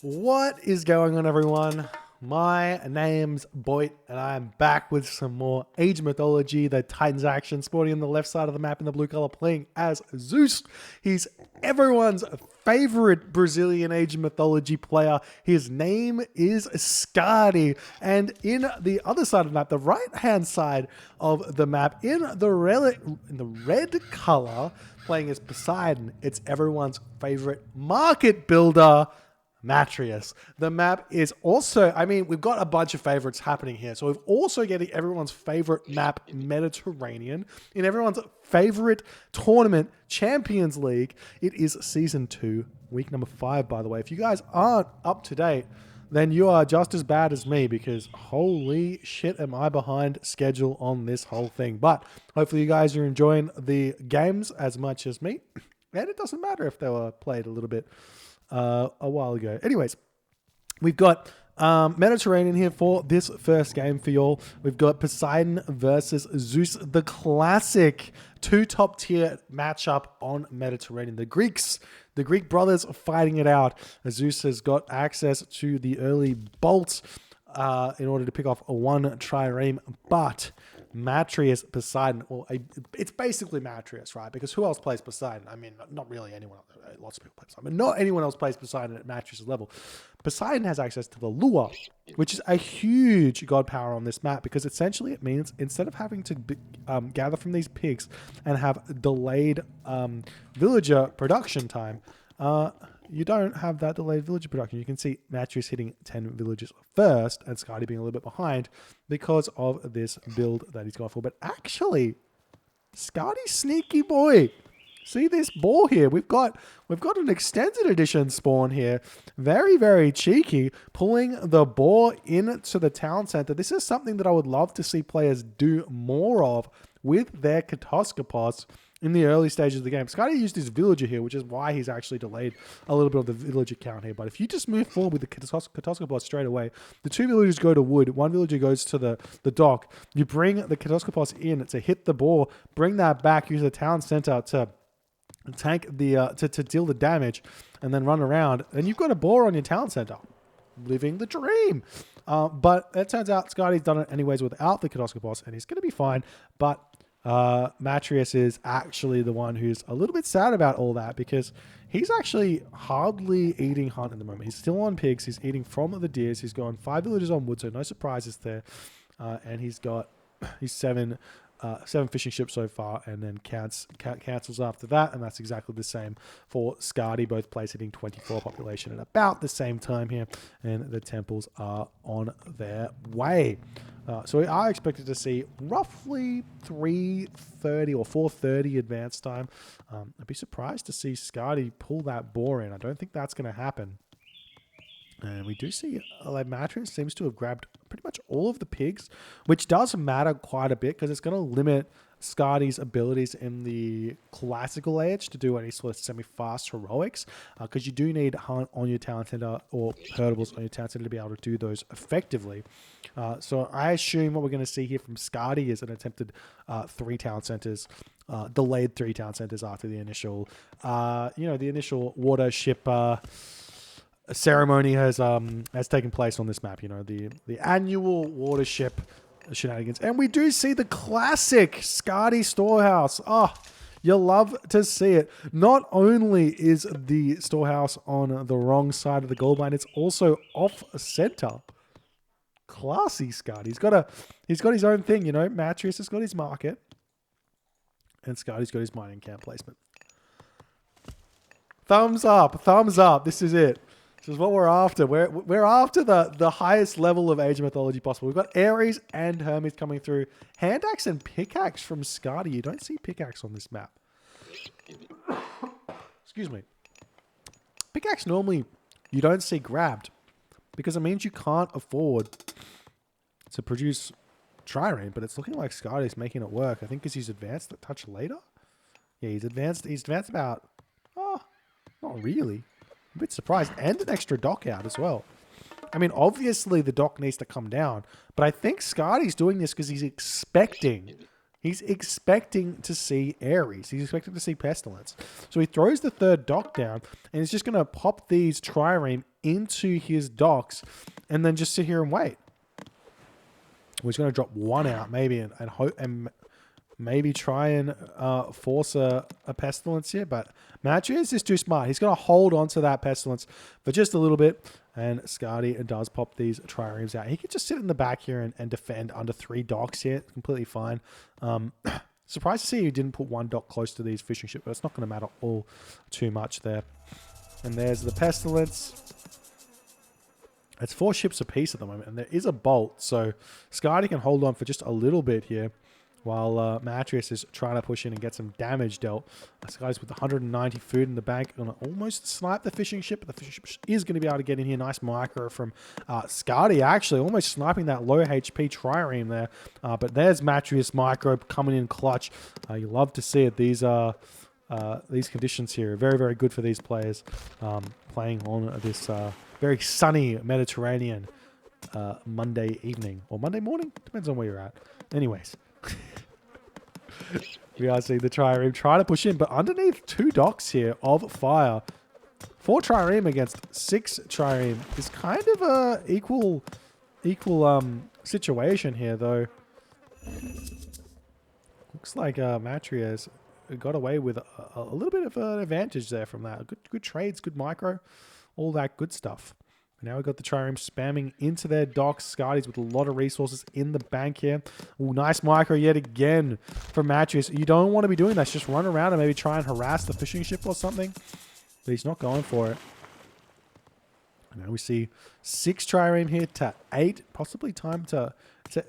What is going on, everyone? My name's Boit, and I am back with some more Age Mythology, the Titans action, sporting on the left side of the map in the blue color, playing as Zeus. He's everyone's favorite Brazilian Age Mythology player. His name is Skady, and in the other side of the map, the right-hand side of the map, in the red color, playing as Poseidon, it's everyone's favorite market builder, Matreiuss. The map is also, we've got a bunch of favorites happening here. So we've also getting everyone's favorite map, Mediterranean, in everyone's favorite tournament, Champions League. It is Season 2, week number 5, by the way. If you guys aren't up to date, then you are just as bad as me, because holy shit am I behind schedule on this whole thing. But hopefully you guys are enjoying the games as much as me. And it doesn't matter if they were played a little bit a while ago. Anyways, we've got Mediterranean here for this first game for y'all. We've got Poseidon versus Zeus, the classic two top tier matchup on Mediterranean. The Greek brothers are fighting it out. Zeus has got access to the early bolt in order to pick off a one trireme, but Matreiuss, Poseidon, well, it's basically Matreiuss, right? Because who else plays Poseidon? I mean, not really anyone else. Lots of people play Poseidon, but not anyone else plays Poseidon at Matreiuss' level. Poseidon has access to the lure, which is a huge god power on this map, because essentially it means instead of having to gather from these pigs and have delayed villager production time, you don't have that delayed villager production. You can see Matreiuss hitting 10 villagers first and Skady being a little bit behind because of this build that he's gone for. But actually, Skady's sneaky boy. See this ball here? We've got an extended edition spawn here. Very, very cheeky, pulling the boar into the town center. This is something that I would love to see players do more of with their Katoskopos in the early stages of the game. Skady used his villager here, which is why he's actually delayed a little bit of the villager count here. But if you just move forward with the Katoskopos straight away, the two villagers go to wood, one villager goes to the dock. You bring the Katoskopos in to hit the boar, bring that back, use the town center to tank the to deal the damage, and then run around, and you've got a boar on your town center, living the dream. But it turns out Skady's done it anyways without the Katoskopos, and he's going to be fine. But Matreiuss is actually the one who's a little bit sad about all that, because he's actually hardly eating hunt at the moment. He's still on pigs. He's eating from the deers. He's gone 5 villagers on wood, so no surprises there. And he's seven fishing ships so far, and then cancels after that, and that's exactly the same for Skady. Both players hitting 24 population at about the same time here, and the temples are on their way. So we are expected to see roughly 3:30 or 4:30 advance time. I'd be surprised to see Skady pull that boar in. I don't think that's going to happen. And we do see Matreiuss seems to have grabbed pretty much all of the pigs, which does matter quite a bit, because it's going to limit Skady's abilities in the classical age to do any sort of semi-fast heroics, because you do need hunt on your talent center or herdables on your talent center to be able to do those effectively. So I assume what we're going to see here from Skady is an attempted 3 talent centers, delayed 3 talent centers after the initial, the initial water ship ceremony has taken place on this map. The annual water ship shenanigans, and we do see the classic Skady storehouse. You love to see it. Not only is the storehouse on the wrong side of the goal line, it's also off center. Classy Skady. He's got his own thing. Matreiuss has got his market, and Skady's got his mining camp placement. Thumbs up. This is it. This is what we're after. We're after the highest level of Age Mythology possible. We've got Ares and Hermes coming through. Hand axe and pickaxe from Skady. You don't see pickaxe on this map. Excuse me. Pickaxe normally you don't see grabbed, because it means you can't afford to produce trireme, but it's looking like Skady's making it work. I think because he's advanced a touch later. Yeah, he's advanced about, not really. I'm a bit surprised. And an extra dock out as well. Obviously the dock needs to come down, but I think Skady's doing this because he's expecting to see Ares. He's expecting to see Pestilence. So he throws the 3rd dock down, and he's just going to pop these trireme into his docks and then just sit here and wait. We're just going to drop one out maybe and hope and maybe try and force a pestilence here. But Matreiuss is too smart. He's going to hold on to that pestilence for just a little bit. And Skady does pop these triremes out. He could just sit in the back here and defend under 3 docks here. Completely fine. Surprised to see he didn't put 1 dock close to these fishing ships, but it's not going to matter all too much there. And there's the pestilence. It's 4 ships apiece at the moment, and there is a bolt, so Skady can hold on for just a little bit here while Matreiuss is trying to push in and get some damage dealt. Skady's with 190 food in the bank, going to almost snipe the fishing ship, but the fishing ship is going to be able to get in here. Nice micro from Skady, actually, almost sniping that low HP trireme there. But there's Matreiuss micro coming in clutch. You love to see it. These conditions here are very, very good for these players playing on this very sunny Mediterranean Monday evening or Monday morning. Depends on where you're at. Anyways, we are seeing the trireme try to push in, but underneath 2 docks here of fire, 4 trireme against 6 trireme is kind of a equal situation here, though. Looks like Matreiuss got away with a little bit of an advantage there from that. Good trades, good micro, all that good stuff. Now we've got the trireme spamming into their docks. Skady's with a lot of resources in the bank here. Ooh, nice micro yet again from Matreiuss. You don't want to be doing that. Just run around and maybe try and harass the fishing ship or something. But he's not going for it. Now we see 6 trireme here to 8. Possibly time to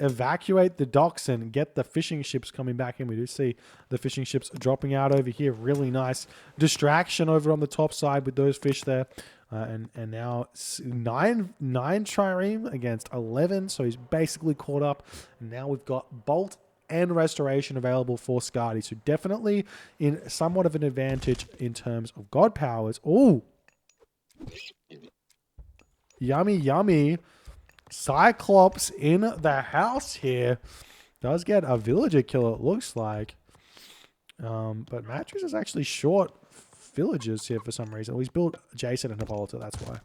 evacuate the docks and get the fishing ships coming back in. We do see the fishing ships dropping out over here. Really nice distraction over on the top side with those fish there. And now 9 trireme against 11. So he's basically caught up. And now we've got bolt and restoration available for Skady. So definitely in somewhat of an advantage in terms of god powers. Oh, yummy, yummy. Cyclops in the house here. Does get a villager kill, it looks like. But Matreiuss is actually short villagers here for some reason. Well, he's built Jason and Hippolyta, that's why.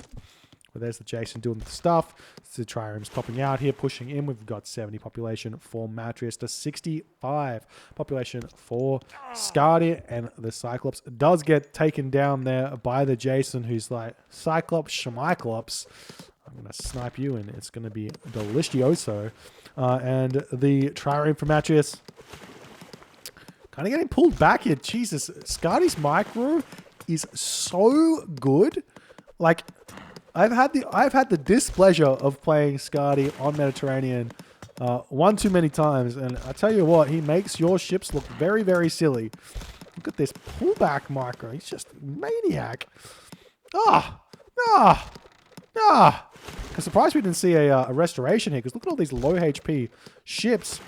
But there's the Jason doing the stuff. The triremes popping out here, pushing in. We've got 70 population for Matreiuss to 65 population for Skady. And the Cyclops does get taken down there by the Jason, who's like, Cyclops, Schmyclops. I'm going to snipe you, and it's going to be delicioso. And the trireme for Matreiuss kind of getting pulled back here. Jesus, Skady's micro is so good. Like, I've had the displeasure of playing Skady on Mediterranean one too many times, and I tell you what, he makes your ships look very, very silly. Look at this pullback micro. He's just a maniac. I'm surprised we didn't see a restoration here, because look at all these low HP ships.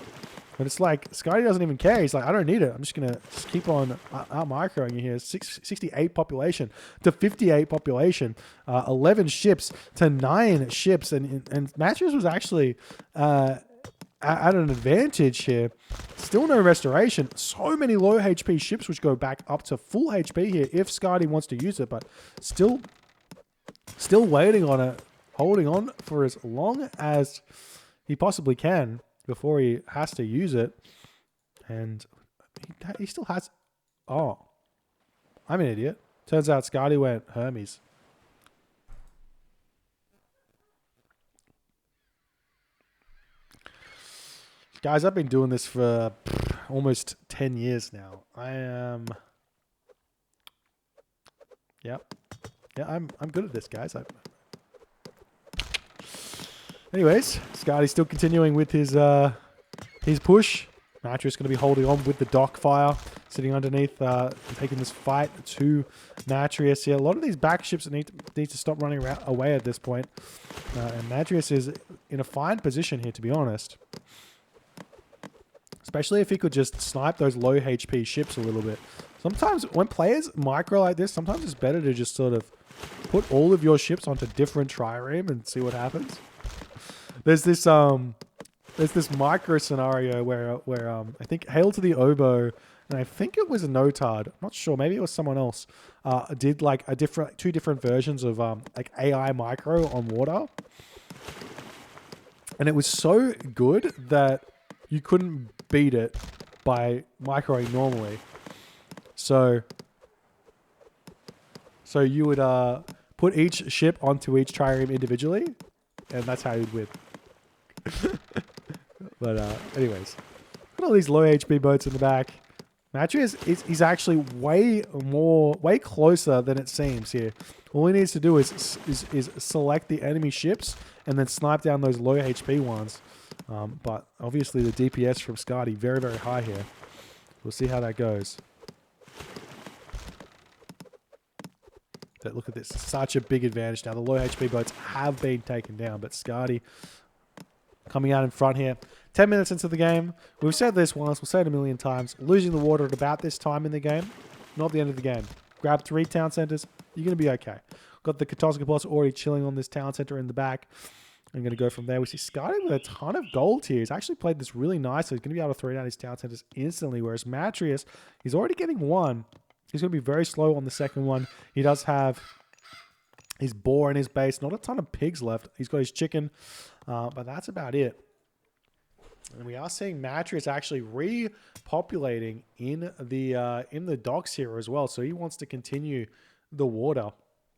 But it's like, Skady doesn't even care. He's like, I don't need it. I'm just going to keep on out-microing you here. 68 population to 58 population. 11 ships to 9 ships. And Matreiuss was actually at an advantage here. Still no restoration. So many low HP ships, which go back up to full HP here if Skady wants to use it. But still waiting on it. Holding on for as long as he possibly can before he has to use it. And he still has... Oh. I'm an idiot. Turns out Skady went Hermes. Guys, I've been doing this for almost 10 years now. I am... Yep. Yeah, I'm good at this, guys. Anyways, Skady's still continuing with his push. Matreiuss going to be holding on with the dock fire, sitting underneath, taking this fight to Matreiuss here. A lot of these back ships need to stop running away at this point. And Matreiuss is in a fine position here, to be honest. Especially if he could just snipe those low HP ships a little bit. Sometimes when players micro like this, sometimes it's better to just sort of put all of your ships onto different trireme and see what happens. There's this micro scenario where I think Hail to the Oboe and I think it was a Notard. I'm not sure. Maybe it was someone else. Did like two different versions of like AI micro on water, and it was so good that you couldn't beat it by microing normally. So you would put each ship onto each trireme individually, and that's how you'd win. But anyways, got all these low HP boats in the back. Matreiuss is actually way closer than it seems here. All he needs to do is select the enemy ships and then snipe down those low HP ones. But obviously the DPS from Skady very, very high here. We'll see how that goes. But look at this. Such a big advantage now. The low HP boats have been taken down, but Skady coming out in front here. 10 minutes into the game. We've said this once. We'll say it a million times. Losing the water at about this time in the game. Not the end of the game. Grab 3 town centers. You're going to be okay. Got the Katoskopos already chilling on this town center in the back. I'm going to go from there. We see Skady with a ton of gold here. He's actually played this really nicely. He's going to be able to throw down his town centers instantly. Whereas Matreiuss, he's already getting one. He's going to be very slow on the second one. He does have his boar in his base. Not a ton of pigs left. He's got his chicken. But that's about it. And we are seeing Matreiuss actually repopulating in the docks here as well. So he wants to continue the water,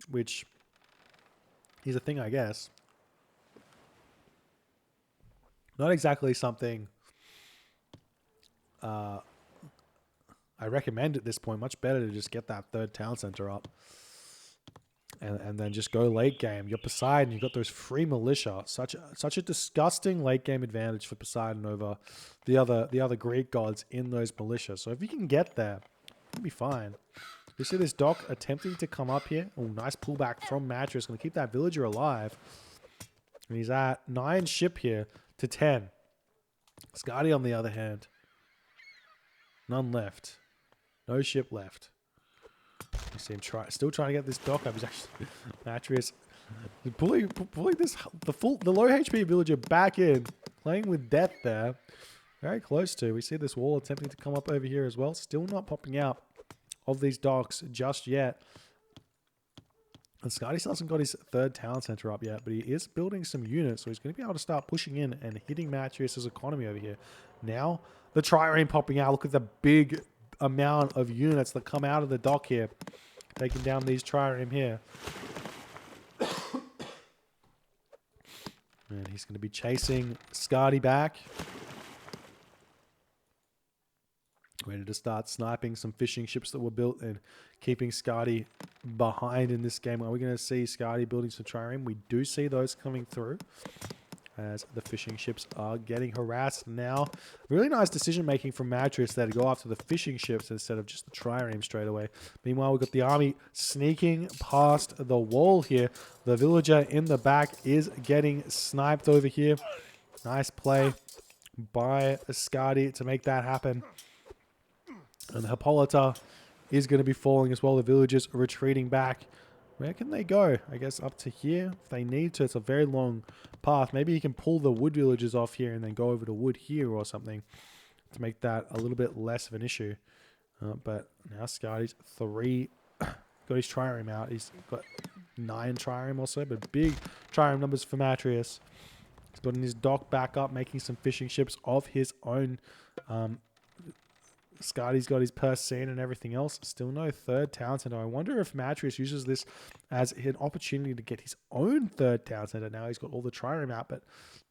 which is a thing, I guess. Not exactly something I recommend at this point. Much better to just get that third town center up. And then just go late game. You're Poseidon. You've got those free militia. Such a disgusting late game advantage for Poseidon over the other Greek gods in those militia. So if you can get there, you'll be fine. You see this dock attempting to come up here. Oh, nice pullback from Matreiuss. Going to keep that villager alive. And he's at 9 ship here to 10. Skady on the other hand. None left. No ship left. You see him still trying to get this dock up. He's actually Matreiuss pulling the low HP villager back in, playing with death there. Very close to. We see this wall attempting to come up over here as well. Still not popping out of these docks just yet. And Skady still hasn't got his third town center up yet, but he is building some units, so he's going to be able to start pushing in and hitting Matreiuss' economy over here. Now the trireme popping out. Look at the big amount of units that come out of the dock here, taking down these trireme here. And he's going to be chasing Skady back, ready to start sniping some fishing ships that were built and keeping Skady behind in this game. Are we going to see Skady building some trireme? We do see those coming through as the fishing ships are getting harassed now. Really nice decision making from Matreiuss there to go after the fishing ships instead of just the trireme straight away. Meanwhile, we've got the army sneaking past the wall here. The villager in the back is getting sniped over here. Nice play by Skady to make that happen. And the Hippolyta is going to be falling as well. The villagers are retreating back. Where can they go? I guess up to here if they need to. It's a very long path. Maybe you can pull the wood villagers off here and then go over to wood here or something to make that a little bit less of an issue. But now Skady's got his trireme out. He's got 9 trireme or so, but big trireme numbers for Matreiuss. He's got his dock back up, making some fishing ships of his own. Skady's got his purse scene and everything else. Still no third town center. I wonder if Matreiuss uses this as an opportunity to get his own third town center. Now he's got all the trireme out, but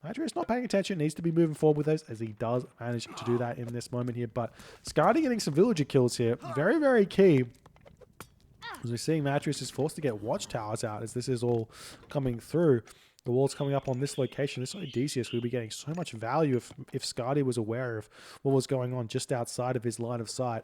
Matreiuss not paying attention. Needs to be moving forward with those, as he does manage to do that in this moment here. But Skady getting some villager kills here. Very, very key. As we're seeing Matreiuss is forced to get watchtowers out as this is all coming through. The wall's coming up on this location. This Odysseus would be getting so much value if Skady was aware of what was going on just outside of his line of sight.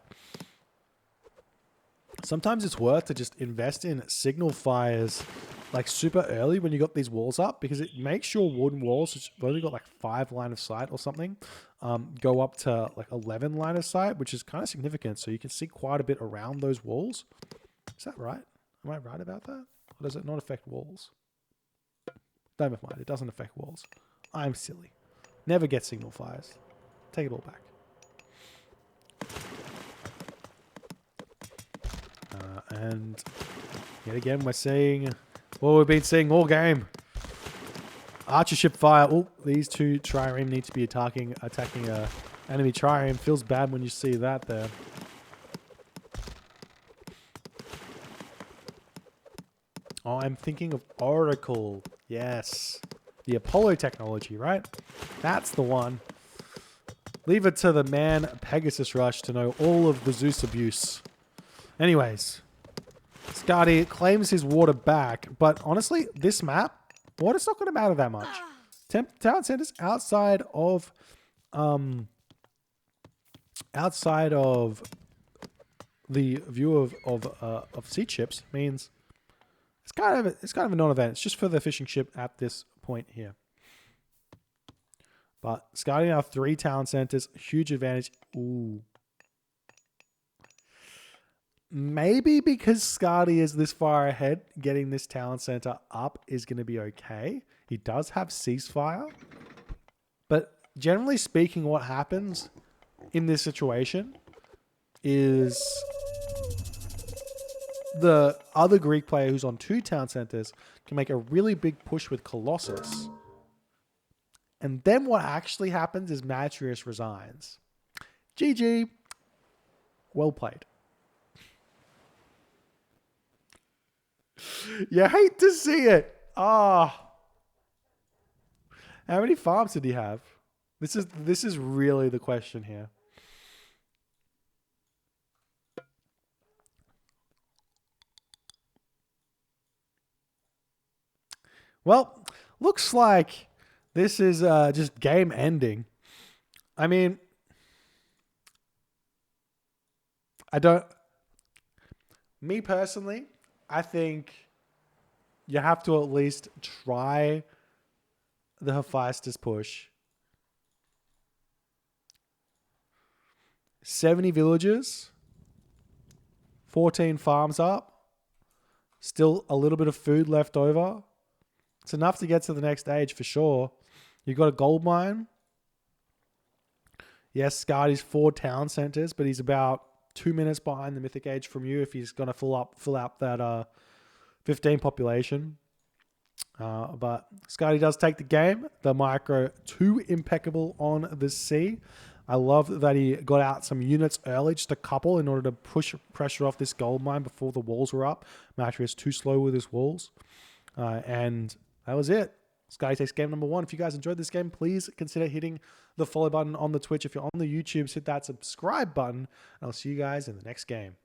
Sometimes it's worth to just invest in signal fires like super early when you got these walls up, because it makes your wooden walls, which have only got like 5 line of sight or something, go up to like 11 line of sight, which is kind of significant. So you can see quite a bit around those walls. Is that right? Am I right about that? Or does it not affect walls? Never mind, it doesn't affect walls. I'm silly. Never get signal fires. Take it all back. And yet again, we're seeing what we've been seeing all game. Archer ship fire. Oh, these two trireme need to be attacking a enemy trireme. Feels bad when you see that there. Oh, I'm thinking of Oracle. Yes. The Apollo technology, right? That's the one. Leave it to the man Pegasus Rush to know all of the Zeus abuse. Anyways, Skady claims his water back, but honestly, this map, water's not going to matter that much. Town centers outside of the view of sea ships means it's kind of a non-event. It's just for the fishing ship at this point here. But Skady now 3 town centers, huge advantage. Ooh. Maybe because Skady is this far ahead, getting this town center up is going to be okay. He does have ceasefire. But generally speaking, what happens in this situation is the other Greek player who's on 2 town centers can make a really big push with Colossus. And then what actually happens is Matreiuss resigns. GG. Well played. You hate to see it. Ah. How many farms did he have? This is really the question here. Well, looks like this is just game ending. I mean, me personally, I think you have to at least try the Hephaestus push. 70 villages, 14 farms up, still a little bit of food left over. It's enough to get to the next stage for sure. You got a gold mine. Yes, Skady's 4 town centers, but he's about 2 minutes behind the mythic age from you if he's going to fill out that 15 population. But Skady does take the game. The micro too impeccable on the sea. I love that he got out some units early, just a couple, in order to push pressure off this gold mine before the walls were up. Matreiuss too slow with his walls. And that was it. Skady takes game number 1. If you guys enjoyed this game, please consider hitting the follow button on the Twitch. If you're on the YouTube, hit that subscribe button. And I'll see you guys in the next game.